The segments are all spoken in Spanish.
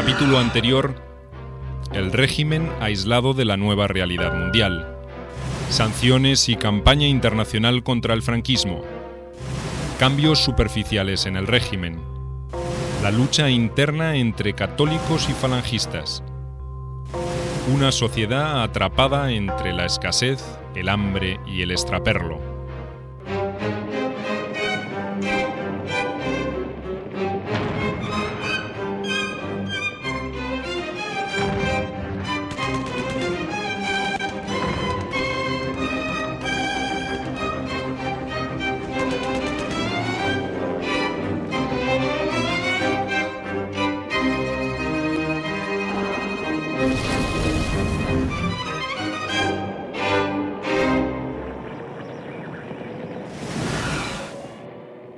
capítulo anterior, el régimen aislado de la nueva realidad mundial, sanciones y campaña internacional contra el franquismo, cambios superficiales en el régimen, la lucha interna entre católicos y falangistas, una sociedad atrapada entre la escasez, el hambre y el extraperlo.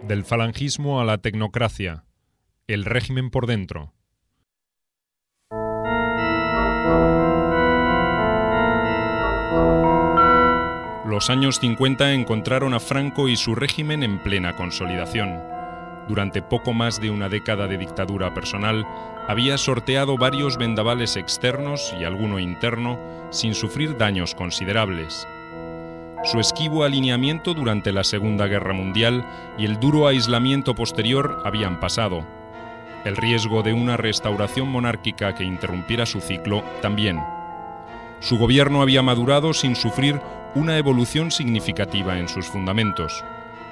Del falangismo a la tecnocracia, el régimen por dentro. Los años 50 encontraron a Franco y su régimen en plena consolidación. Durante poco más de una década de dictadura personal, había sorteado varios vendavales externos y alguno interno sin sufrir daños considerables. Su esquivo alineamiento durante la Segunda Guerra Mundial y el duro aislamiento posterior habían pasado. El riesgo de una restauración monárquica que interrumpiera su ciclo también. Su gobierno había madurado sin sufrir una evolución significativa en sus fundamentos.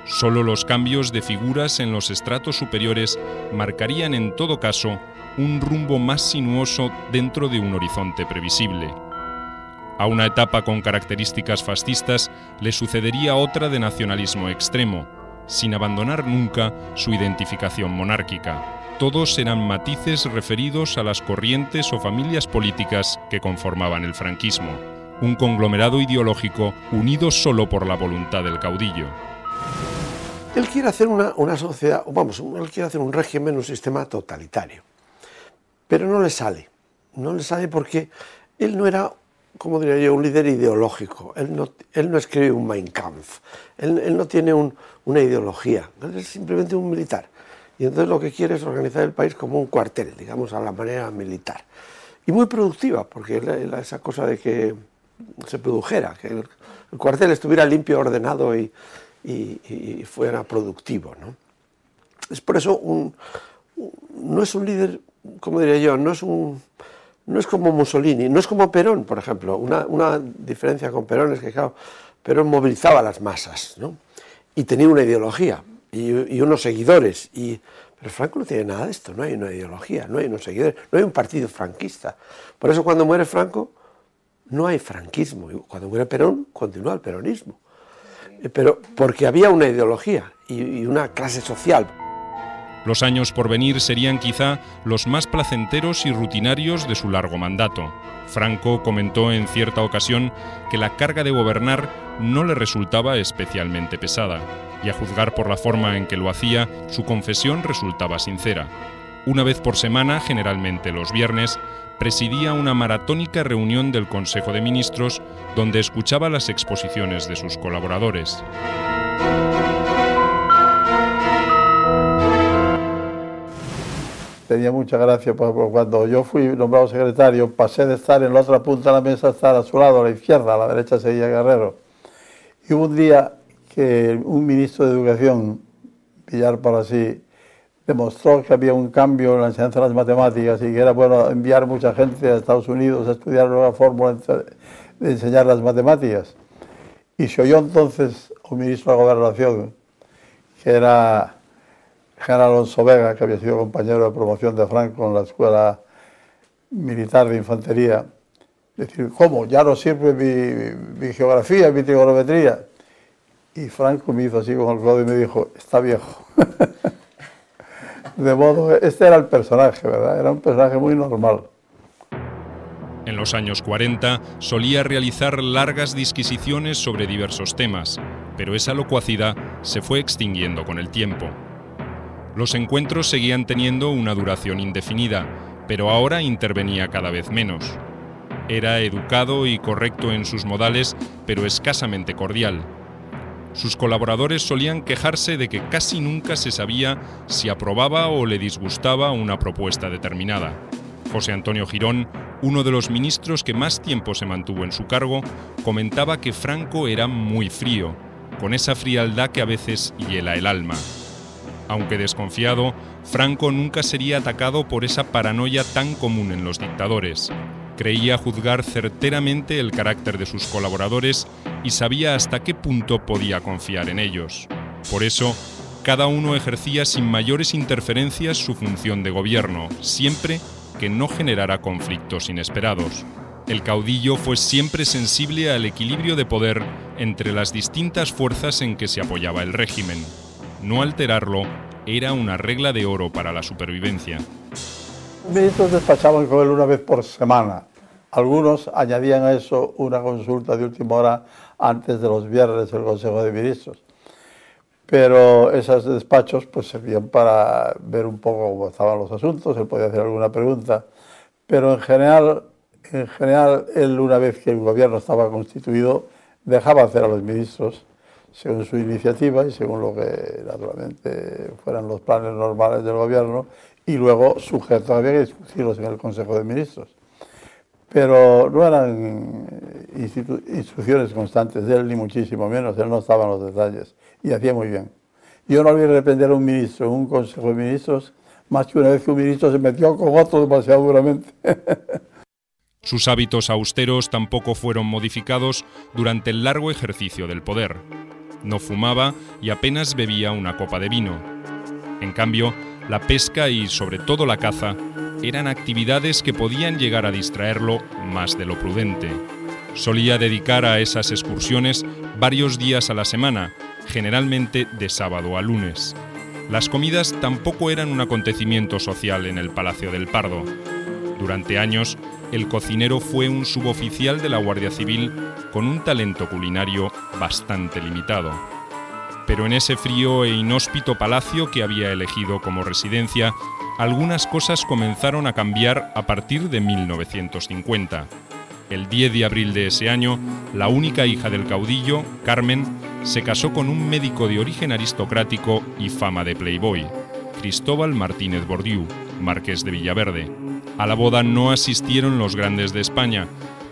Solo los cambios de figuras en los estratos superiores marcarían en todo caso un rumbo más sinuoso dentro de un horizonte previsible. A una etapa con características fascistas le sucedería otra de nacionalismo extremo, sin abandonar nunca su identificación monárquica. Todos eran matices referidos a las corrientes o familias políticas que conformaban el franquismo, un conglomerado ideológico unido solo por la voluntad del caudillo. Él quiere hacer una sociedad, él quiere hacer un régimen, un sistema totalitario, pero no le sale porque él no era, como diría yo, un líder ideológico. Él no escribe un Mein Kampf, él no tiene una ideología, él es simplemente un militar. Y entonces lo que quiere es organizar el país como un cuartel, digamos, a la manera militar. Y muy productiva, porque esa cosa de que se produjera, que el cuartel estuviera limpio, ordenado y fuera productivo, ¿no? Es por eso no es un líder, como diría yo, no es como Mussolini, no es como Perón, por ejemplo. Una diferencia con Perón es que, claro, Perón movilizaba a las masas, ¿no? Y tenía una ideología y unos seguidores. Pero Franco no tiene nada de esto, no hay una ideología, no hay unos seguidores, no hay un partido franquista. Por eso cuando muere Franco no hay franquismo. Y cuando muere Perón continúa el peronismo. Pero porque había una ideología y una clase social. Los años por venir serían quizá los más placenteros y rutinarios de su largo mandato. Franco comentó en cierta ocasión que la carga de gobernar no le resultaba especialmente pesada, y a juzgar por la forma en que lo hacía, su confesión resultaba sincera. Una vez por semana, generalmente los viernes, presidía una maratónica reunión del Consejo de Ministros donde escuchaba las exposiciones de sus colaboradores. Tenía mucha gracia porque cuando yo fui nombrado secretario pasé de estar en la otra punta de la mesa a estar a su lado, a la izquierda, a la derecha seguía Guerrero. Y hubo un día que un ministro de Educación, Villar Palasí, demostró que había un cambio en la enseñanza de las matemáticas y que era bueno enviar mucha gente a Estados Unidos a estudiar una nueva fórmula de enseñar las matemáticas. Y se oyó entonces un ministro de Gobernación, que era General Alonso Vega, que había sido compañero de promoción de Franco en la Escuela Militar de Infantería, decir, ¿cómo? Ya no sirve mi geografía, mi trigonometría. Y Franco me hizo así con el codo y me dijo, está viejo. De modo, este era el personaje, ¿verdad? Era un personaje muy normal. En los años 40 solía realizar largas disquisiciones sobre diversos temas, pero esa locuacidad se fue extinguiendo con el tiempo. Los encuentros seguían teniendo una duración indefinida, pero ahora intervenía cada vez menos. Era educado y correcto en sus modales, pero escasamente cordial. Sus colaboradores solían quejarse de que casi nunca se sabía si aprobaba o le disgustaba una propuesta determinada. José Antonio Girón, uno de los ministros que más tiempo se mantuvo en su cargo, comentaba que Franco era muy frío, con esa frialdad que a veces hiela el alma. Aunque desconfiado, Franco nunca sería atacado por esa paranoia tan común en los dictadores. Creía juzgar certeramente el carácter de sus colaboradores y sabía hasta qué punto podía confiar en ellos. Por eso, cada uno ejercía sin mayores interferencias su función de gobierno, siempre que no generara conflictos inesperados. El caudillo fue siempre sensible al equilibrio de poder entre las distintas fuerzas en que se apoyaba el régimen. No alterarlo era una regla de oro para la supervivencia. Los ministros despachaban con él una vez por semana. Algunos añadían a eso una consulta de última hora antes de los viernes del Consejo de Ministros. Pero esos despachos pues servían para ver un poco cómo estaban los asuntos, él podía hacer alguna pregunta, pero en general él, una vez que el gobierno estaba constituido, dejaba hacer a los ministros según su iniciativa y según lo que naturalmente fueran los planes normales del gobierno, y luego sujetos había que discutirlos en el Consejo de Ministros. Pero no eran instrucciones constantes de él, ni muchísimo menos, él no estaba en los detalles y hacía muy bien. Yo no olvidé reprender a un ministro en un Consejo de Ministros, más que una vez que un ministro se metió con otro demasiado duramente. Sus hábitos austeros tampoco fueron modificados durante el largo ejercicio del poder. No fumaba y apenas bebía una copa de vino. En cambio, la pesca y sobre todo la caza eran actividades que podían llegar a distraerlo más de lo prudente. Solía dedicar a esas excursiones varios días a la semana, generalmente de sábado a lunes. Las comidas tampoco eran un acontecimiento social en el Palacio del Pardo. Durante años, el cocinero fue un suboficial de la Guardia Civil con un talento culinario bastante limitado. Pero en ese frío e inhóspito palacio que había elegido como residencia, algunas cosas comenzaron a cambiar a partir de 1950. El 10 de abril de ese año, la única hija del caudillo, Carmen, se casó con un médico de origen aristocrático y fama de playboy, Cristóbal Martínez Bordiú, marqués de Villaverde. A la boda no asistieron los grandes de España,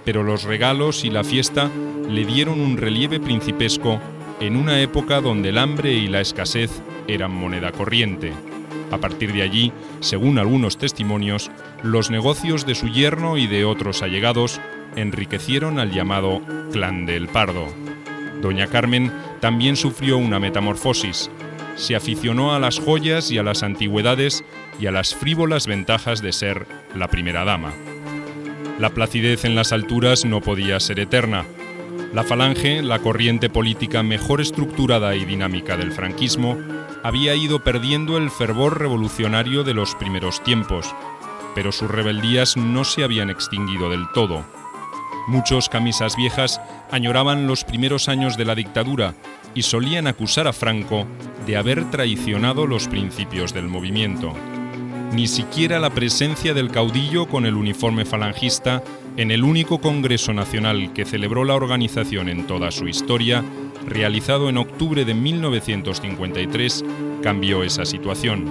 pero los regalos y la fiesta le dieron un relieve principesco en una época donde el hambre y la escasez eran moneda corriente. A partir de allí, según algunos testimonios, los negocios de su yerno y de otros allegados enriquecieron al llamado Clan del Pardo. Doña Carmen también sufrió una metamorfosis. Se aficionó a las joyas y a las antigüedades y a las frívolas ventajas de ser la primera dama. La placidez en las alturas no podía ser eterna. La Falange, la corriente política mejor estructurada y dinámica del franquismo, había ido perdiendo el fervor revolucionario de los primeros tiempos, pero sus rebeldías no se habían extinguido del todo. Muchos camisas viejas añoraban los primeros años de la dictadura y solían acusar a Franco de haber traicionado los principios del movimiento. Ni siquiera la presencia del caudillo con el uniforme falangista en el único Congreso Nacional que celebró la organización en toda su historia, realizado en octubre de 1953, cambió esa situación.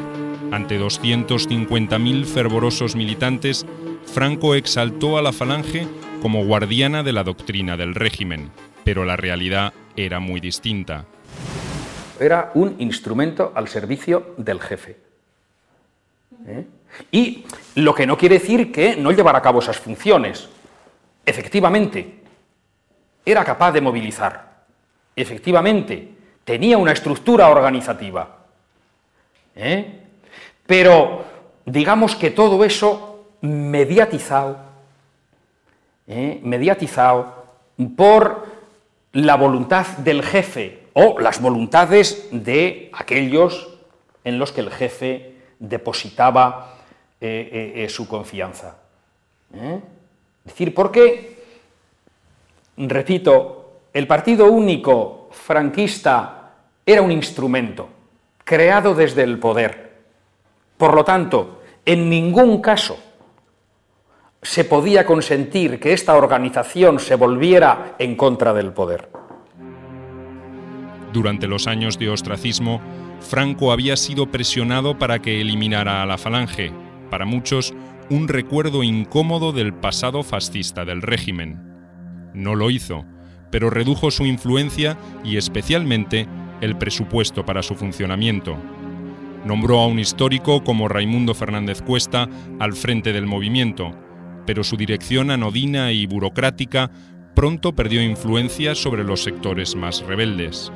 Ante 250.000 fervorosos militantes, Franco exaltó a la Falange como guardiana de la doctrina del régimen, pero la realidad era muy distinta. Era un instrumento al servicio del jefe. Y lo que no quiere decir que no llevara a cabo esas funciones. Efectivamente, era capaz de movilizar. Efectivamente, tenía una estructura organizativa. Pero digamos que todo eso mediatizado por la voluntad del jefe o las voluntades de aquellos en los que el jefe depositaba su confianza. Es decir, porque, repito, el partido único franquista era un instrumento creado desde el poder. Por lo tanto, en ningún caso se podía consentir que esta organización se volviera en contra del poder. Durante los años de ostracismo, Franco había sido presionado para que eliminara a la Falange, para muchos un recuerdo incómodo del pasado fascista del régimen. No lo hizo, pero redujo su influencia y especialmente el presupuesto para su funcionamiento. Nombró a un histórico como Raimundo Fernández Cuesta al frente del movimiento, pero su dirección anodina y burocrática pronto perdió influencia sobre los sectores más rebeldes.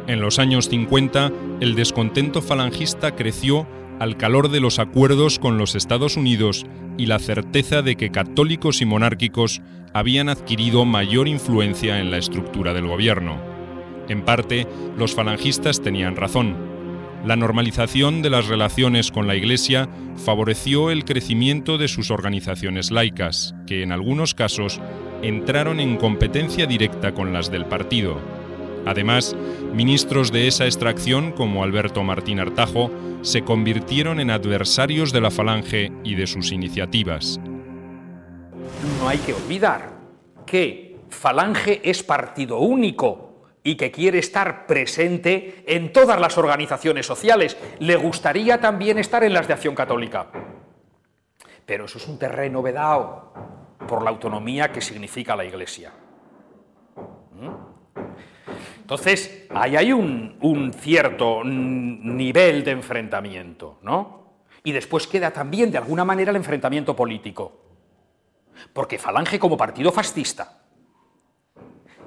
En los años 50, el descontento falangista creció al calor de los acuerdos con los Estados Unidos y la certeza de que católicos y monárquicos habían adquirido mayor influencia en la estructura del gobierno. En parte, los falangistas tenían razón. La normalización de las relaciones con la Iglesia favoreció el crecimiento de sus organizaciones laicas, que en algunos casos entraron en competencia directa con las del partido. Además, ministros de esa extracción, como Alberto Martín Artajo, se convirtieron en adversarios de la Falange y de sus iniciativas. No hay que olvidar que Falange es partido único y que quiere estar presente en todas las organizaciones sociales. Le gustaría también estar en las de Acción Católica. Pero eso es un terreno vedado por la autonomía que significa la Iglesia. Entonces, ahí hay un cierto nivel de enfrentamiento, ¿no? Y después queda también, de alguna manera, el enfrentamiento político. Porque Falange, como partido fascista,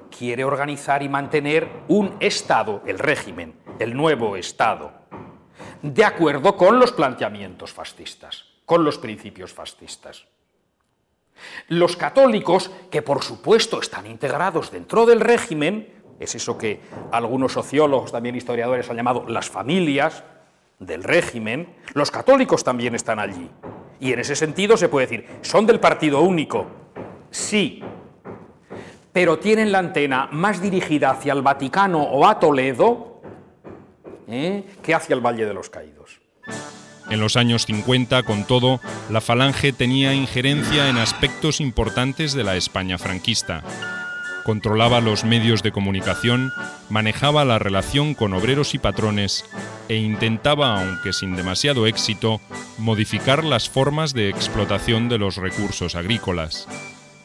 quiere organizar y mantener un Estado, el régimen, el nuevo Estado, de acuerdo con los planteamientos fascistas, con los principios fascistas. Los católicos, que por supuesto están integrados dentro del régimen, es eso que algunos sociólogos, también historiadores, han llamado las familias del régimen. Los católicos también están allí. Y en ese sentido se puede decir, ¿son del partido único? Sí, pero tienen la antena más dirigida hacia el Vaticano o a Toledo que hacia el Valle de los Caídos. En los años 50, con todo, la Falange tenía injerencia en aspectos importantes de la España franquista. Controlaba los medios de comunicación, manejaba la relación con obreros y patrones e intentaba, aunque sin demasiado éxito, modificar las formas de explotación de los recursos agrícolas.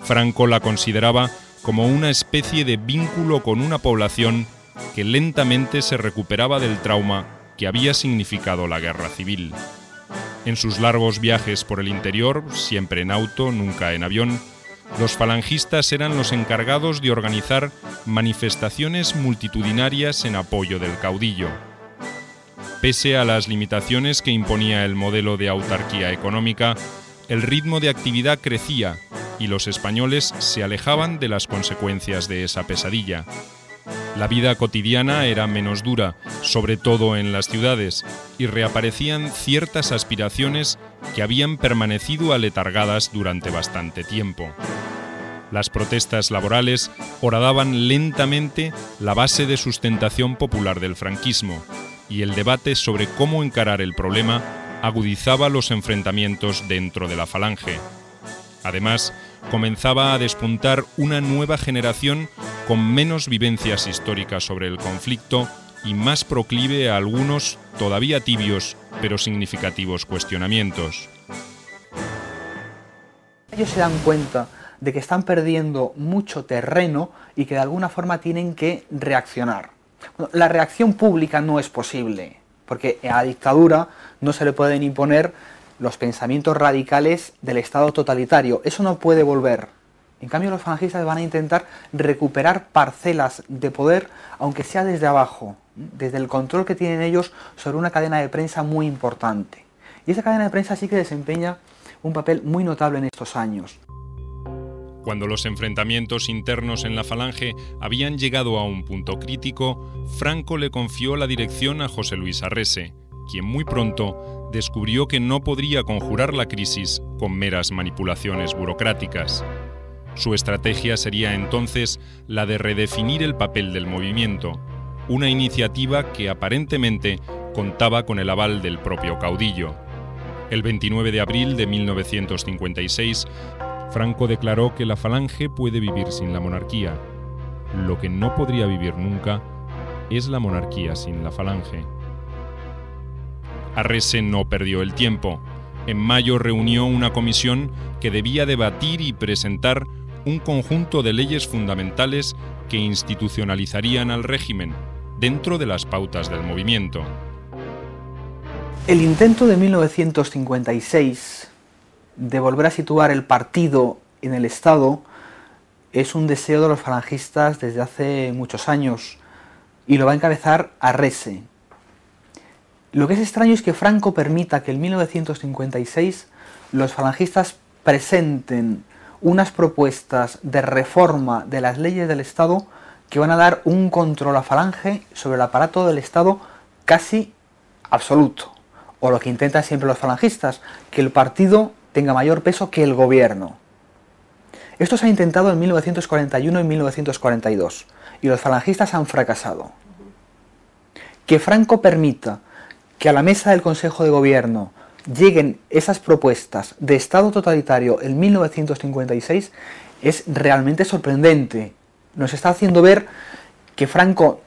Franco la consideraba como una especie de vínculo con una población que lentamente se recuperaba del trauma que había significado la guerra civil. En sus largos viajes por el interior, siempre en auto, nunca en avión, los falangistas eran los encargados de organizar manifestaciones multitudinarias en apoyo del caudillo. Pese a las limitaciones que imponía el modelo de autarquía económica, el ritmo de actividad crecía y los españoles se alejaban de las consecuencias de esa pesadilla. La vida cotidiana era menos dura, sobre todo en las ciudades, y reaparecían ciertas aspiraciones que habían permanecido aletargadas durante bastante tiempo. Las protestas laborales horadaban lentamente la base de sustentación popular del franquismo, y el debate sobre cómo encarar el problema agudizaba los enfrentamientos dentro de la Falange. Además, comenzaba a despuntar una nueva generación con menos vivencias históricas sobre el conflicto y más proclive a algunos todavía tibios pero significativos cuestionamientos. Ellos se dan cuenta de que están perdiendo mucho terreno y que de alguna forma tienen que reaccionar. Bueno, la reacción pública no es posible, porque a la dictadura no se le pueden imponer los pensamientos radicales del Estado totalitario. Eso no puede volver. En cambio, los falangistas van a intentar recuperar parcelas de poder, aunque sea desde abajo, desde el control que tienen ellos sobre una cadena de prensa muy importante. Y esa cadena de prensa sí que desempeña un papel muy notable en estos años. Cuando los enfrentamientos internos en la Falange habían llegado a un punto crítico, Franco le confió la dirección a José Luis Arrese, quien muy pronto descubrió que no podría conjurar la crisis con meras manipulaciones burocráticas. Su estrategia sería entonces la de redefinir el papel del movimiento, una iniciativa que aparentemente contaba con el aval del propio caudillo. El 29 de abril de 1956, Franco declaró que la Falange puede vivir sin la monarquía. Lo que no podría vivir nunca es la monarquía sin la Falange. Arrese no perdió el tiempo. En mayo reunió una comisión que debía debatir y presentar un conjunto de leyes fundamentales que institucionalizarían al régimen dentro de las pautas del movimiento. El intento de 1956 de volver a situar el partido en el Estado es un deseo de los falangistas desde hace muchos años y lo va a encabezar Arrese. Lo que es extraño es que Franco permita que en 1956 los falangistas presenten unas propuestas de reforma de las leyes del Estado que van a dar un control a Falange sobre el aparato del Estado casi absoluto. O lo que intentan siempre los falangistas, que el partido tenga mayor peso que el gobierno. Esto se ha intentado en 1941 y 1942, y los falangistas han fracasado. Que Franco permita que a la mesa del Consejo de Gobierno lleguen esas propuestas de Estado totalitario en 1956 es realmente sorprendente. Nos está haciendo ver que Franco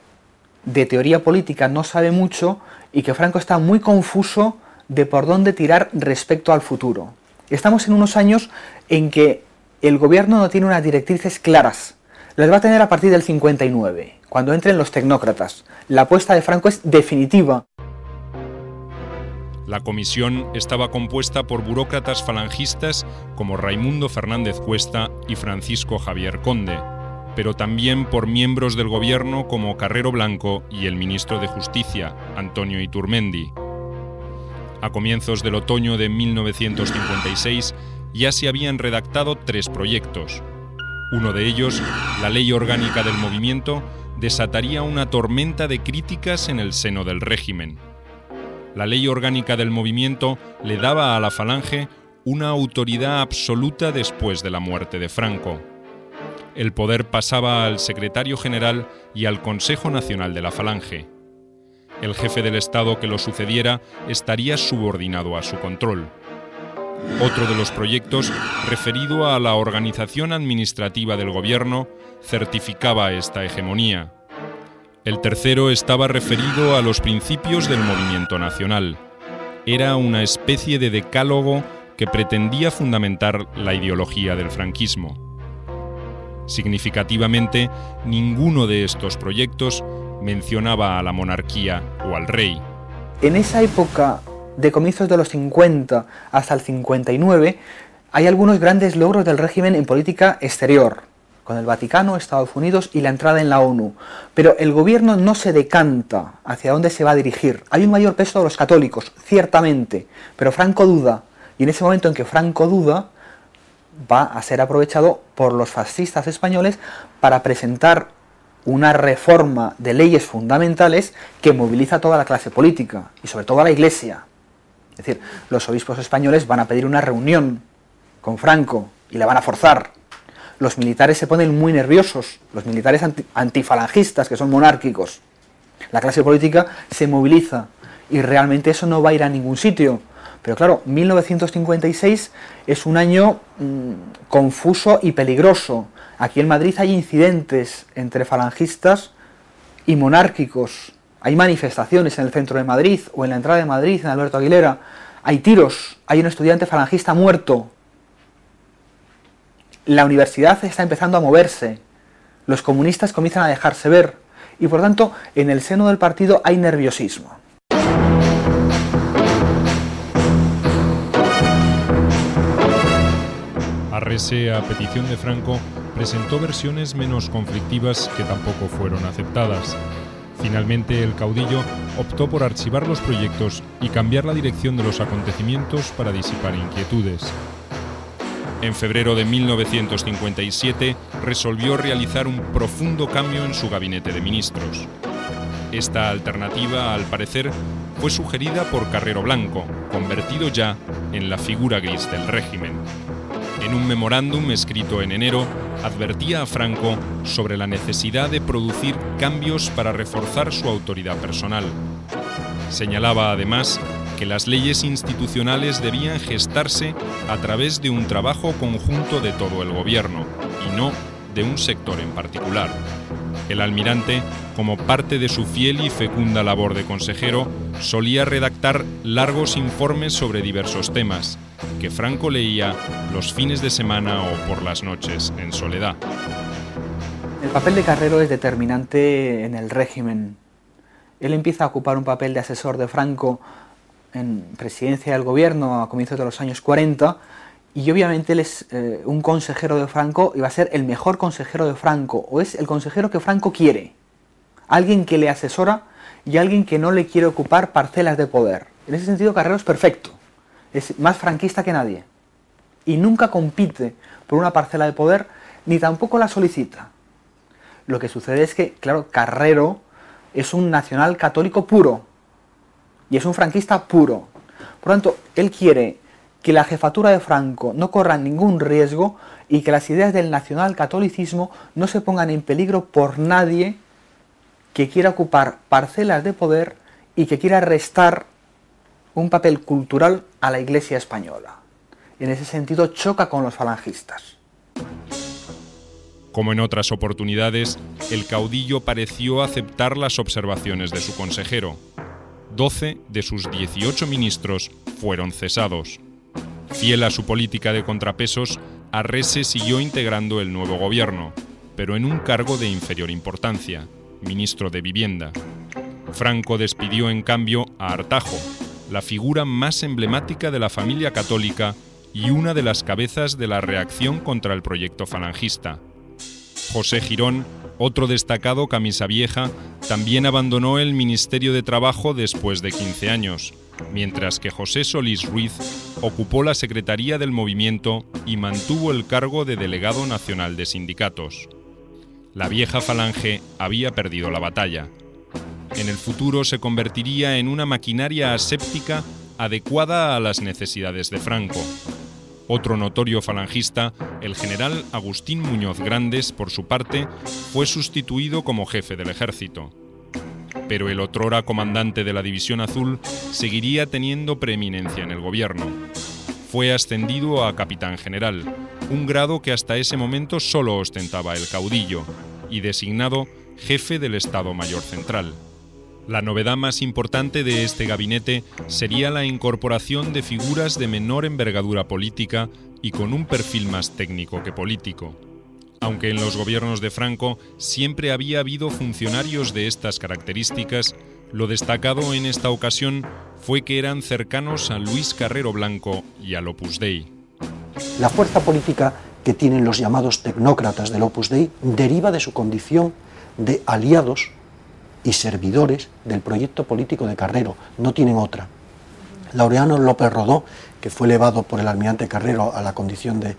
de teoría política no sabe mucho y que Franco está muy confuso de por dónde tirar respecto al futuro. Estamos en unos años en que el gobierno no tiene unas directrices claras. Las va a tener a partir del 59, cuando entren los tecnócratas. La apuesta de Franco es definitiva. La comisión estaba compuesta por burócratas falangistas como Raimundo Fernández Cuesta y Francisco Javier Conde, pero también por miembros del gobierno como Carrero Blanco y el ministro de Justicia, Antonio Iturmendi. A comienzos del otoño de 1956 ya se habían redactado 3 proyectos. Uno de ellos, la Ley Orgánica del Movimiento, desataría una tormenta de críticas en el seno del régimen. La Ley Orgánica del Movimiento le daba a la Falange una autoridad absoluta después de la muerte de Franco. El poder pasaba al secretario general y al Consejo Nacional de la Falange. El jefe del Estado que lo sucediera estaría subordinado a su control. Otro de los proyectos, referido a la organización administrativa del gobierno, certificaba esta hegemonía. El tercero estaba referido a los principios del movimiento nacional. Era una especie de decálogo que pretendía fundamentar la ideología del franquismo. Significativamente, ninguno de estos proyectos mencionaba a la monarquía o al rey. En esa época, de comienzos de los 50 hasta el 59, hay algunos grandes logros del régimen en política exterior, con el Vaticano, Estados Unidos y la entrada en la ONU. Pero el gobierno no se decanta hacia dónde se va a dirigir. Hay un mayor peso de los católicos, ciertamente, pero Franco duda, y en ese momento en que Franco duda, va a ser aprovechado por los fascistas españoles para presentar una reforma de leyes fundamentales que moviliza a toda la clase política, y sobre todo a la Iglesia. Es decir, los obispos españoles van a pedir una reunión con Franco y la van a forzar. Los militares se ponen muy nerviosos, los militares antifalangistas, que son monárquicos. La clase política se moviliza y realmente eso no va a ir a ningún sitio. Pero claro, 1956 es un año confuso y peligroso. Aquí en Madrid hay incidentes entre falangistas y monárquicos. Hay manifestaciones en el centro de Madrid o en la entrada de Madrid, en Alberto Aguilera. Hay tiros, hay un estudiante falangista muerto. La universidad está empezando a moverse, los comunistas comienzan a dejarse ver y por tanto en el seno del partido hay nerviosismo. Arrese, a petición de Franco, presentó versiones menos conflictivas que tampoco fueron aceptadas. Finalmente, el caudillo optó por archivar los proyectos y cambiar la dirección de los acontecimientos para disipar inquietudes. En febrero de 1957 resolvió realizar un profundo cambio en su gabinete de ministros. Esta alternativa, al parecer, fue sugerida por Carrero Blanco, convertido ya en la figura gris del régimen. En un memorándum escrito en enero, advertía a Franco sobre la necesidad de producir cambios para reforzar su autoridad personal. Señalaba además que las leyes institucionales debían gestarse a través de un trabajo conjunto de todo el gobierno y no de un sector en particular. El almirante, como parte de su fiel y fecunda labor de consejero, solía redactar largos informes sobre diversos temas, que Franco leía los fines de semana o por las noches en soledad. El papel de Carrero es determinante en el régimen. Él empieza a ocupar un papel de asesor de Franco en presidencia del gobierno a comienzos de los años 40, y obviamente él es un consejero de Franco y va a ser el mejor consejero de Franco, o es el consejero que Franco quiere. Alguien que le asesora y alguien que no le quiere ocupar parcelas de poder. En ese sentido Carrero es perfecto, es más franquista que nadie. Y nunca compite por una parcela de poder, ni tampoco la solicita. Lo que sucede es que, claro, Carrero es un nacional católico puro, y es un franquista puro. Por lo tanto, él quiere que la jefatura de Franco no corra ningún riesgo y que las ideas del nacionalcatolicismo no se pongan en peligro por nadie que quiera ocupar parcelas de poder y que quiera restar un papel cultural a la Iglesia española. En ese sentido choca con los falangistas. Como en otras oportunidades, el caudillo pareció aceptar las observaciones de su consejero. 12 de sus 18 ministros fueron cesados. Fiel a su política de contrapesos, Arrese siguió integrando el nuevo gobierno, pero en un cargo de inferior importancia, ministro de Vivienda. Franco despidió en cambio a Artajo, la figura más emblemática de la familia católica y una de las cabezas de la reacción contra el proyecto falangista. José Girón, otro destacado camisa vieja, también abandonó el Ministerio de Trabajo después de 15 años, mientras que José Solís Ruiz ocupó la Secretaría del Movimiento y mantuvo el cargo de delegado nacional de sindicatos. La vieja falange había perdido la batalla. En el futuro se convertiría en una maquinaria aséptica adecuada a las necesidades de Franco. Otro notorio falangista, el general Agustín Muñoz Grandes, por su parte, fue sustituido como jefe del ejército. Pero el otrora comandante de la División Azul seguiría teniendo preeminencia en el gobierno. Fue ascendido a capitán general, un grado que hasta ese momento solo ostentaba el caudillo, y designado jefe del Estado Mayor Central. La novedad más importante de este gabinete sería la incorporación de figuras de menor envergadura política y con un perfil más técnico que político. Aunque en los gobiernos de Franco siempre había habido funcionarios de estas características, lo destacado en esta ocasión fue que eran cercanos a Luis Carrero Blanco y al Opus Dei. La fuerza política que tienen los llamados tecnócratas del Opus Dei deriva de su condición de aliados y servidores del proyecto político de Carrero, no tienen otra. Laureano López Rodó, que fue elevado por el almirante Carrero a la condición de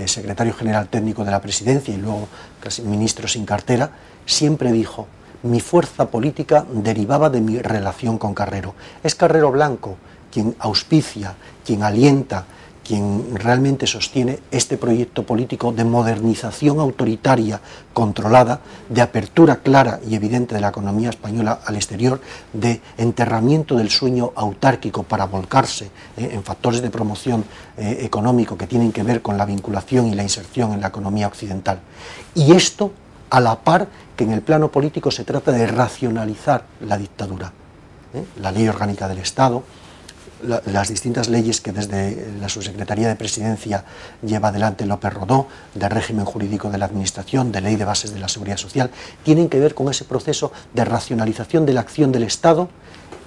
secretario general técnico de la presidencia y luego casi ministro sin cartera, siempre dijo: mi fuerza política derivaba de mi relación con Carrero. Es Carrero Blanco quien auspicia, quien alienta, quien realmente sostiene este proyecto político de modernización autoritaria controlada, de apertura clara y evidente de la economía española al exterior, de enterramiento del sueño autárquico para volcarse en factores de promoción económico que tienen que ver con la vinculación y la inserción en la economía occidental. Y esto a la par que en el plano político se trata de racionalizar la dictadura. La ley orgánica del Estado, las distintas leyes que desde la subsecretaría de Presidencia lleva adelante López Rodó, de régimen jurídico de la Administración, de ley de bases de la Seguridad Social, tienen que ver con ese proceso de racionalización de la acción del Estado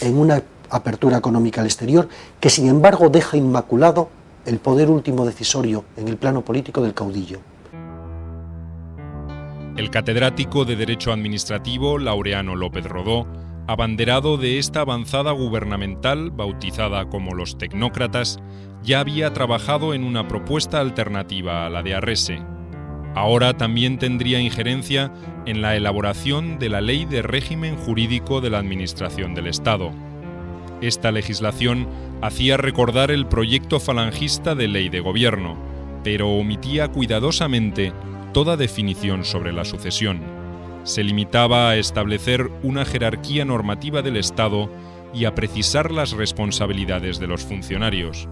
en una apertura económica al exterior, que sin embargo deja inmaculado el poder último decisorio en el plano político del caudillo. El catedrático de Derecho Administrativo, Laureano López Rodó, abanderado de esta avanzada gubernamental bautizada como los tecnócratas, ya había trabajado en una propuesta alternativa a la de Arrese. Ahora también tendría injerencia en la elaboración de la Ley de Régimen Jurídico de la Administración del Estado. Esta legislación hacía recordar el proyecto falangista de ley de gobierno, pero omitía cuidadosamente toda definición sobre la sucesión. Se limitaba a establecer una jerarquía normativa del Estado y a precisar las responsabilidades de los funcionarios.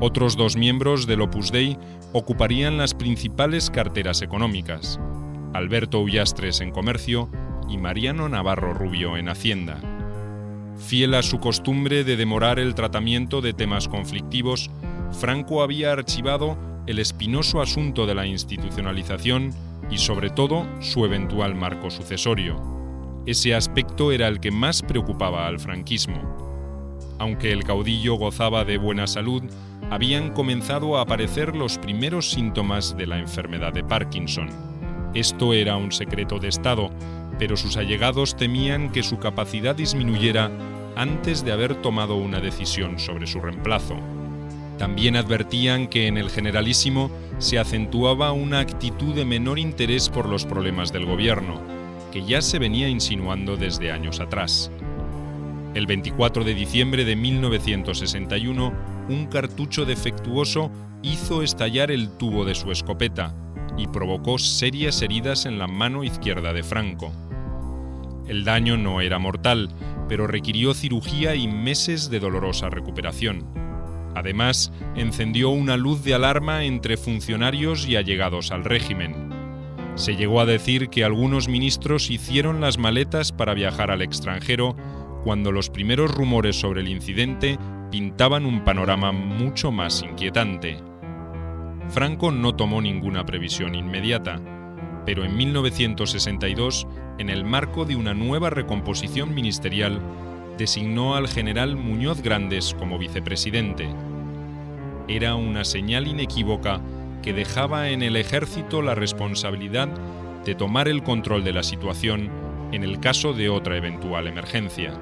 Otros 2 miembros del Opus Dei ocuparían las principales carteras económicas. Alberto Ullastres en Comercio y Mariano Navarro Rubio en Hacienda. Fiel a su costumbre de demorar el tratamiento de temas conflictivos, Franco había archivado el espinoso asunto de la institucionalización y, sobre todo, su eventual marco sucesorio. Ese aspecto era el que más preocupaba al franquismo. Aunque el caudillo gozaba de buena salud, habían comenzado a aparecer los primeros síntomas de la enfermedad de Parkinson. Esto era un secreto de Estado, pero sus allegados temían que su capacidad disminuyera antes de haber tomado una decisión sobre su reemplazo. También advertían que en el Generalísimo se acentuaba una actitud de menor interés por los problemas del gobierno, que ya se venía insinuando desde años atrás. El 24 de diciembre de 1961, un cartucho defectuoso hizo estallar el tubo de su escopeta y provocó serias heridas en la mano izquierda de Franco. El daño no era mortal, pero requirió cirugía y meses de dolorosa recuperación. Además, encendió una luz de alarma entre funcionarios y allegados al régimen. Se llegó a decir que algunos ministros hicieron las maletas para viajar al extranjero cuando los primeros rumores sobre el incidente pintaban un panorama mucho más inquietante. Franco no tomó ninguna previsión inmediata, pero en 1962, en el marco de una nueva recomposición ministerial, designó al general Muñoz Grandes como vicepresidente. Era una señal inequívoca que dejaba en el ejército la responsabilidad de tomar el control de la situación en el caso de otra eventual emergencia.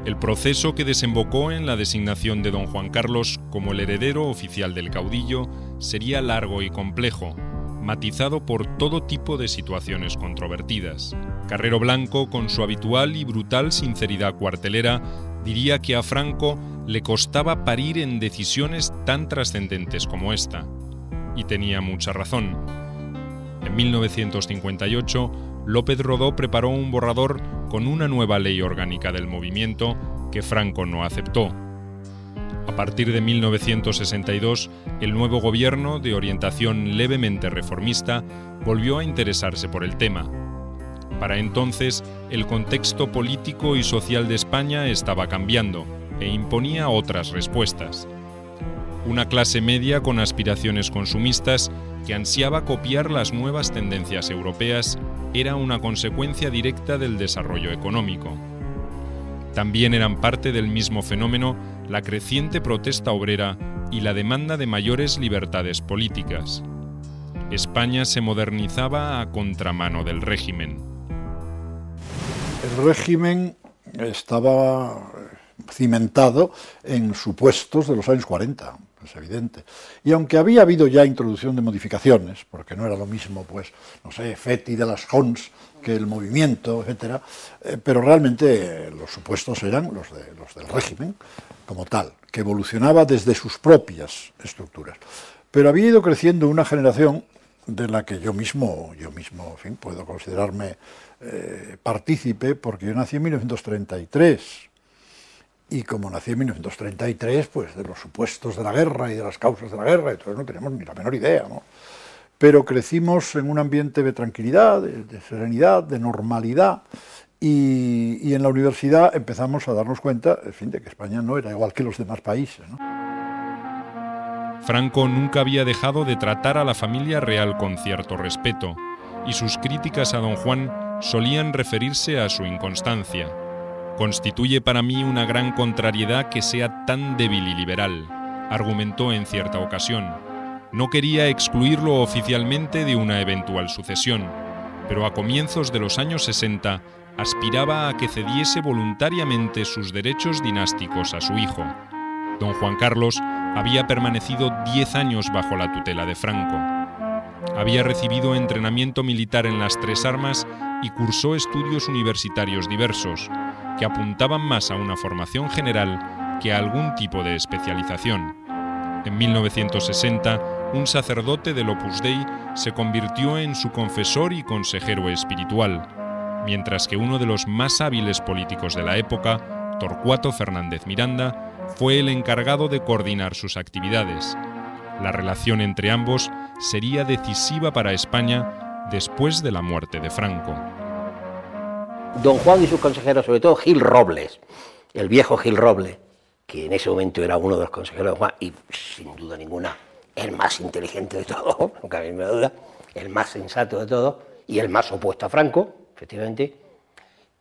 El proceso que desembocó en la designación de don Juan Carlos como el heredero oficial del caudillo sería largo y complejo, matizado por todo tipo de situaciones controvertidas. Carrero Blanco, con su habitual y brutal sinceridad cuartelera, diría que a Franco le costaba parir en decisiones tan trascendentes como esta. Y tenía mucha razón. En 1958, López Rodó preparó un borrador con una nueva ley orgánica del movimiento que Franco no aceptó. A partir de 1962, el nuevo gobierno, de orientación levemente reformista, volvió a interesarse por el tema. Para entonces, el contexto político y social de España estaba cambiando e imponía otras respuestas. Una clase media con aspiraciones consumistas que ansiaba copiar las nuevas tendencias europeas era una consecuencia directa del desarrollo económico. También eran parte del mismo fenómeno la creciente protesta obrera y la demanda de mayores libertades políticas. España se modernizaba a contramano del régimen. El régimen estaba cimentado en supuestos de los años 40, es evidente. Y aunque había habido ya introducción de modificaciones, porque no era lo mismo, pues, no sé, Feti de las Jons que el movimiento, etcétera, pero realmente los supuestos eran los del régimen como tal, que evolucionaba desde sus propias estructuras. Pero había ido creciendo una generación de la que yo mismo, en fin, puedo considerarme partícipe, porque yo nací en 1933. Y como nací en 1933, pues de los supuestos de la guerra y de las causas de la guerra, entonces no teníamos ni la menor idea, ¿no? Pero crecimos en un ambiente de tranquilidad, de serenidad, de normalidad, y en la universidad empezamos a darnos cuenta, en fin, de que España no era igual que los demás países, ¿no? Franco nunca había dejado de tratar a la familia real con cierto respeto, y sus críticas a don Juan solían referirse a su inconstancia. Constituye para mí una gran contrariedad que sea tan débil y liberal, argumentó en cierta ocasión. No quería excluirlo oficialmente de una eventual sucesión, pero a comienzos de los años 60 aspiraba a que cediese voluntariamente sus derechos dinásticos a su hijo. Don Juan Carlos había permanecido 10 años bajo la tutela de Franco. Había recibido entrenamiento militar en las tres armas y cursó estudios universitarios diversos, que apuntaban más a una formación general que a algún tipo de especialización. En 1960, un sacerdote del Opus Dei se convirtió en su confesor y consejero espiritual, mientras que uno de los más hábiles políticos de la época, Torcuato Fernández Miranda, fue el encargado de coordinar sus actividades. La relación entre ambos sería decisiva para España, después de la muerte de Franco. Don Juan y sus consejeros, sobre todo Gil Robles, el viejo Gil Robles, que en ese momento era uno de los consejeros de Juan, y sin duda ninguna el más inteligente de todos, no cabe ninguna duda, el más sensato de todos y el más opuesto a Franco, efectivamente.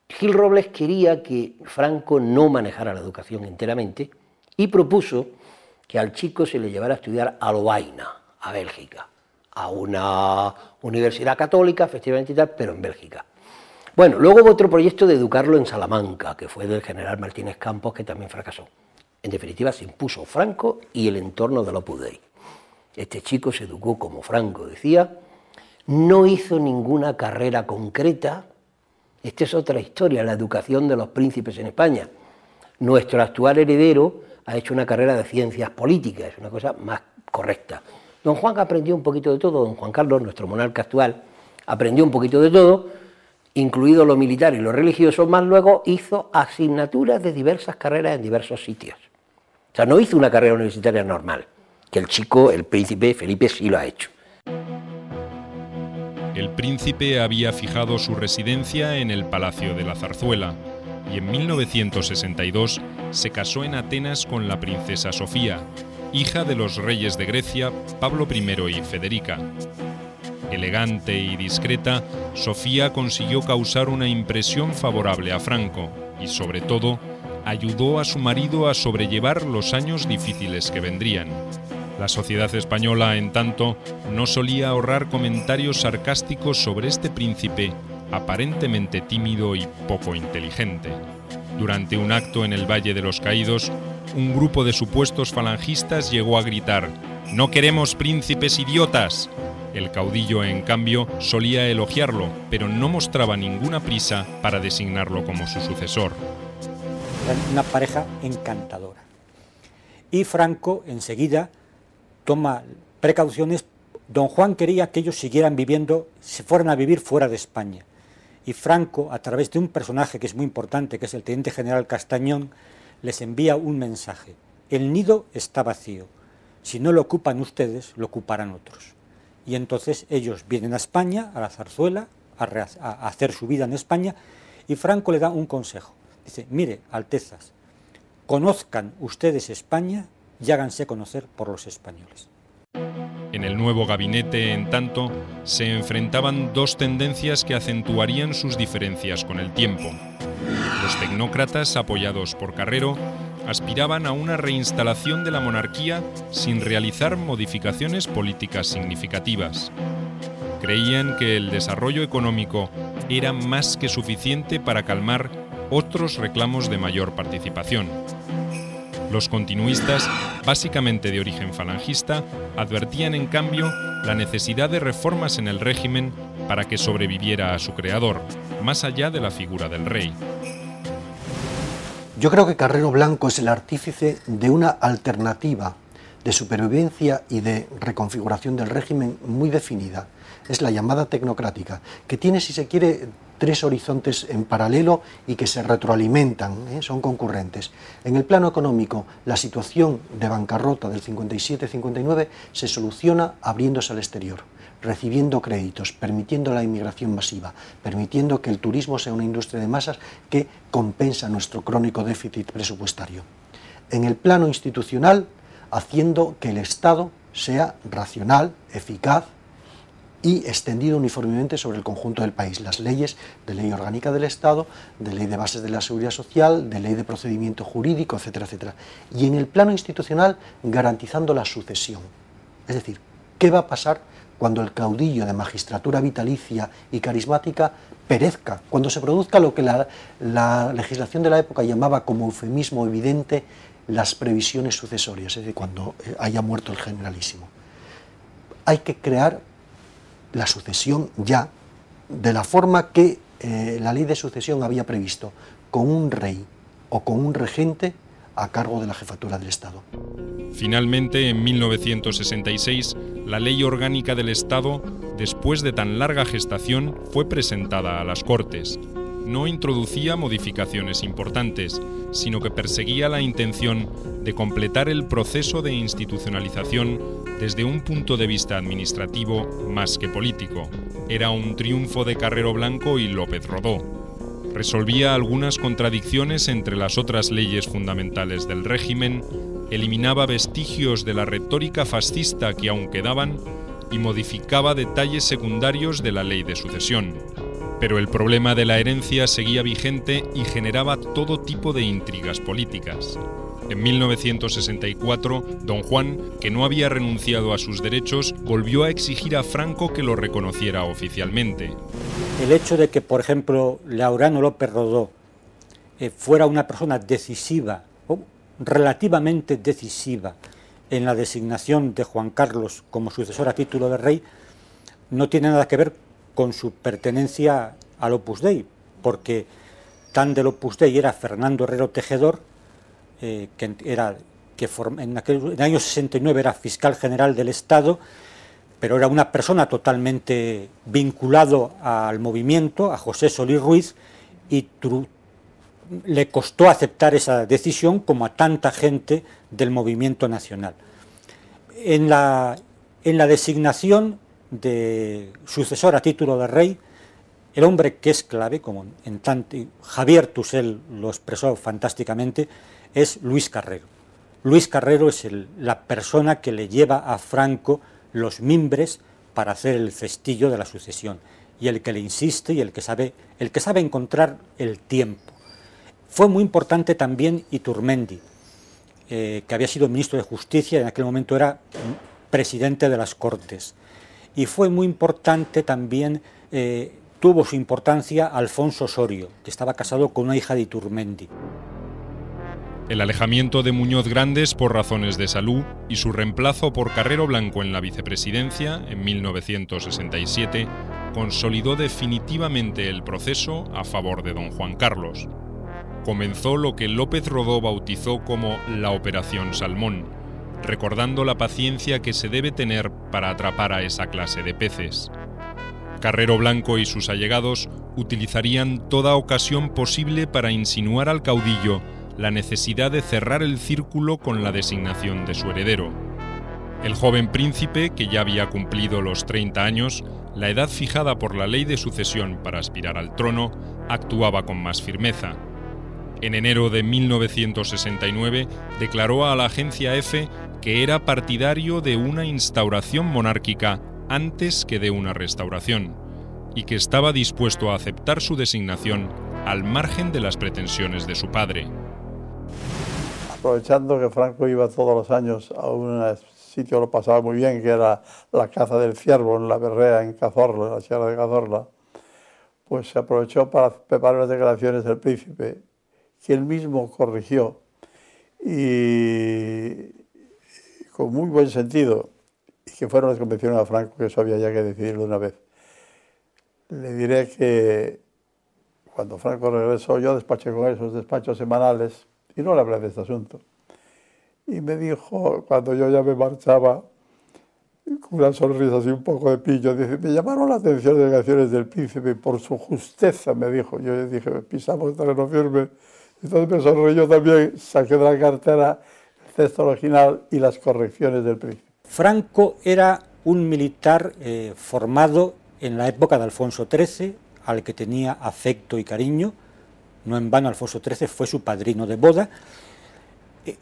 Gil Robles quería que Franco no manejara la educación enteramente y propuso que al chico se le llevara a estudiar a Lovaina, a Bélgica, a una universidad católica, efectivamente y tal, pero en Bélgica. Bueno, luego hubo otro proyecto de educarlo en Salamanca, que fue del general Martínez Campos, que también fracasó. En definitiva, se impuso Franco y el entorno del Opus Dei. Este chico se educó como Franco decía, no hizo ninguna carrera concreta. Esta es otra historia, la educación de los príncipes en España. Nuestro actual heredero ha hecho una carrera de ciencias políticas, es una cosa más correcta. Don Juan aprendió un poquito de todo, don Juan Carlos, nuestro monarca actual, aprendió un poquito de todo, incluido lo militar y lo religioso, más luego hizo asignaturas de diversas carreras en diversos sitios. O sea, no hizo una carrera universitaria normal, que el chico, el príncipe Felipe, sí lo ha hecho. El príncipe había fijado su residencia en el Palacio de la Zarzuela y en 1962 se casó en Atenas con la princesa Sofía, hija de los reyes de Grecia Pablo I y Federica. Elegante y discreta, Sofía consiguió causar una impresión favorable a Franco y, sobre todo, ayudó a su marido a sobrellevar los años difíciles que vendrían. La sociedad española, en tanto, no solía ahorrar comentarios sarcásticos sobre este príncipe aparentemente tímido y poco inteligente. Durante un acto en el Valle de los Caídos, un grupo de supuestos falangistas llegó a gritar: «¡No queremos príncipes idiotas!». El caudillo, en cambio, solía elogiarlo, pero no mostraba ninguna prisa para designarlo como su sucesor. Eran una pareja encantadora. Y Franco, enseguida, toma precauciones. Don Juan quería que ellos siguieran viviendo, se fueran a vivir fuera de España. Y Franco, a través de un personaje que es muy importante, que es el teniente general Castañón, les envía un mensaje: el nido está vacío, si no lo ocupan ustedes, lo ocuparán otros. Y entonces ellos vienen a España, a la Zarzuela, a hacer su vida en España, y Franco le da un consejo. Dice: mire, Altezas, conozcan ustedes España y háganse conocer por los españoles. En el nuevo gabinete, en tanto, se enfrentaban dos tendencias que acentuarían sus diferencias con el tiempo. Los tecnócratas, apoyados por Carrero, aspiraban a una reinstalación de la monarquía sin realizar modificaciones políticas significativas. Creían que el desarrollo económico era más que suficiente para calmar otros reclamos de mayor participación. Los continuistas, básicamente de origen falangista, advertían en cambio la necesidad de reformas en el régimen para que sobreviviera a su creador, más allá de la figura del rey. Yo creo que Carrero Blanco es el artífice de una alternativa de supervivencia y de reconfiguración del régimen muy definida. Es la llamada tecnocrática, que tiene, si se quiere, tres horizontes en paralelo y que se retroalimentan, son concurrentes. En el plano económico, la situación de bancarrota del 57-59 se soluciona abriéndose al exterior, recibiendo créditos, permitiendo la inmigración masiva, permitiendo que el turismo sea una industria de masas que compensa nuestro crónico déficit presupuestario. En el plano institucional, haciendo que el Estado sea racional, eficaz y extendido uniformemente sobre el conjunto del país. Las leyes de ley orgánica del Estado, de ley de bases de la seguridad social, de ley de procedimiento jurídico, etcétera, etcétera. Y en el plano institucional, garantizando la sucesión. Es decir, ¿qué va a pasar cuando el caudillo de magistratura vitalicia y carismática perezca? Cuando se produzca lo que la legislación de la época llamaba como eufemismo evidente las previsiones sucesorias, es decir, cuando haya muerto el generalísimo. Hay que crear la sucesión ya, de la forma que la ley de sucesión había previsto, con un rey o con un regente a cargo de la jefatura del Estado. Finalmente, en 1966, la Ley Orgánica del Estado, después de tan larga gestación, fue presentada a las Cortes. No introducía modificaciones importantes, sino que perseguía la intención de completar el proceso de institucionalización desde un punto de vista administrativo más que político. era un triunfo de Carrero Blanco y López Rodó. Resolvía algunas contradicciones entre las otras leyes fundamentales del régimen, eliminaba vestigios de la retórica fascista que aún quedaban y modificaba detalles secundarios de la ley de sucesión. Pero el problema de la herencia seguía vigente y generaba todo tipo de intrigas políticas. En 1964, don Juan, que no había renunciado a sus derechos, volvió a exigir a Franco que lo reconociera oficialmente. El hecho de que, por ejemplo, Laureano López Rodó fuera una persona decisiva, o relativamente decisiva, en la designación de Juan Carlos como sucesor a título de rey, no tiene nada que ver con su pertenencia al Opus Dei, porque tan del Opus Dei era Fernando Herrero Tejedor, en el año 69 era fiscal general del Estado, pero era una persona totalmente vinculado al movimiento, a José Solís Ruiz, y le costó aceptar esa decisión como a tanta gente del movimiento nacional. En la designación de sucesor a título de rey, el hombre que es clave, como Javier Tusell lo expresó fantásticamente, es Luis Carrero. Luis Carrero es la persona que le lleva a Franco los mimbres para hacer el cestillo de la sucesión, y el que le insiste y el que sabe encontrar el tiempo. Fue muy importante también Iturmendi, que había sido ministro de Justicia y en aquel momento era presidente de las Cortes. Y fue muy importante también, tuvo su importancia Alfonso Osorio, que estaba casado con una hija de Iturmendi. El alejamiento de Muñoz Grandes por razones de salud y su reemplazo por Carrero Blanco en la vicepresidencia en 1967 consolidó definitivamente el proceso a favor de don Juan Carlos. Comenzó lo que López Rodó bautizó como la Operación Salmón, recordando la paciencia que se debe tener para atrapar a esa clase de peces. Carrero Blanco y sus allegados utilizarían toda ocasión posible para insinuar al caudillo la necesidad de cerrar el círculo con la designación de su heredero. El joven príncipe, que ya había cumplido los 30 años, la edad fijada por la ley de sucesión para aspirar al trono, actuaba con más firmeza. En enero de 1969 declaró a la agencia EFE que era partidario de una instauración monárquica antes que de una restauración, y que estaba dispuesto a aceptar su designación al margen de las pretensiones de su padre. Aprovechando que Franco iba todos los años a un sitio, lo pasaba muy bien, que era la caza del ciervo en la Berrea, en Cazorla, en la Sierra de Cazorla, pues se aprovechó para preparar las declaraciones del príncipe, que él mismo corrigió, y con muy buen sentido, y que fueron las que convencieron a Franco que eso había ya que decidirlo de una vez. Le diré que cuando Franco regresó, yo despaché con esos despachos semanales, y no le hablé de este asunto. Y me dijo, cuando yo ya me marchaba, con una sonrisa así un poco de pillo, dice, me llamaron la atención las declaraciones del príncipe por su justeza, me dijo. Yo le dije, pisamos terreno firme. Entonces me sonreí yo también, saqué de la cartera el texto original y las correcciones del príncipe. Franco era un militar formado en la época de Alfonso XIII, al que tenía afecto y cariño. No en vano Alfonso XIII fue su padrino de boda.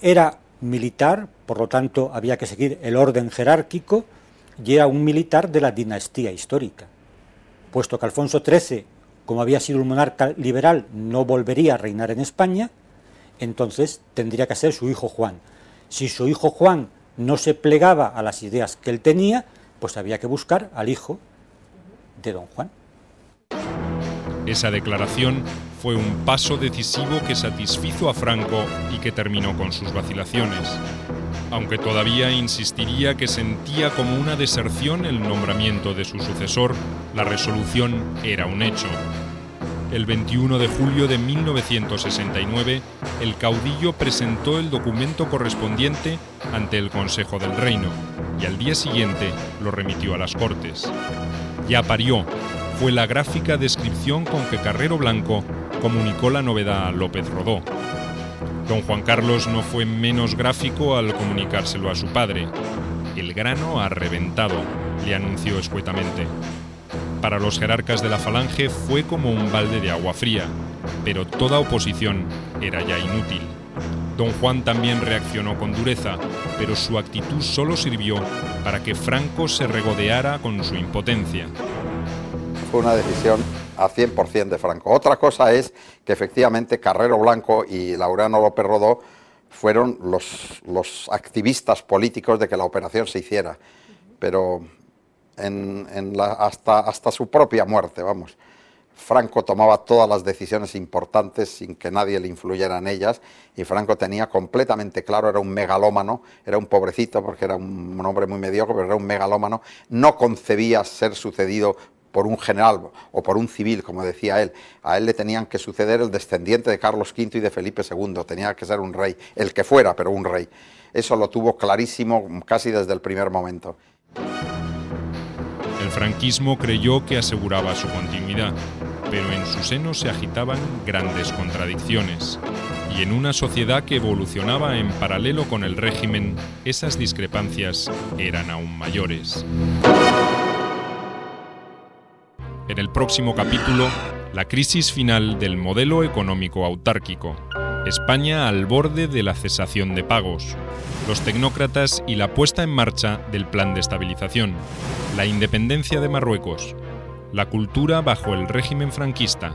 Era militar, por lo tanto había que seguir el orden jerárquico, y era un militar de la dinastía histórica. Puesto que Alfonso XIII, como había sido un monarca liberal, no volvería a reinar en España, entonces tendría que ser su hijo Juan. Si su hijo Juan no se plegaba a las ideas que él tenía, pues había que buscar al hijo de don Juan. Esa declaración fue un paso decisivo que satisfizo a Franco y que terminó con sus vacilaciones, aunque todavía insistiría que sentía como una deserción el nombramiento de su sucesor. La resolución era un hecho. El 21 de julio de 1969, el caudillo presentó el documento correspondiente ante el Consejo del Reino y al día siguiente lo remitió a las Cortes. Ya parió, fue la gráfica descripción con que Carrero Blanco comunicó la novedad a López Rodó. Don Juan Carlos no fue menos gráfico al comunicárselo a su padre. El grano ha reventado, le anunció escuetamente. Para los jerarcas de la Falange fue como un balde de agua fría, pero toda oposición era ya inútil. Don Juan también reaccionó con dureza, pero su actitud solo sirvió para que Franco se regodeara con su impotencia. Fue una decisión a 100% de Franco. Otra cosa es que efectivamente Carrero Blanco y Laureano López Rodó fueron los activistas políticos de que la operación se hiciera, pero hasta su propia muerte, vamos. Franco tomaba todas las decisiones importantes sin que nadie le influyera en ellas, y Franco tenía completamente claro, era un megalómano, era un pobrecito porque era un hombre muy mediocre, pero era un megalómano, no concebía ser sucedido por un general o por un civil, como decía él. A él le tenían que suceder el descendiente de Carlos V y de Felipe II, tenía que ser un rey, el que fuera, pero un rey. Eso lo tuvo clarísimo casi desde el primer momento. El franquismo creyó que aseguraba su continuidad, pero en su seno se agitaban grandes contradicciones. Y en una sociedad que evolucionaba en paralelo con el régimen, esas discrepancias eran aún mayores. En el próximo capítulo, la crisis final del modelo económico autárquico, España al borde de la cesación de pagos, los tecnócratas y la puesta en marcha del plan de estabilización, la independencia de Marruecos, la cultura bajo el régimen franquista,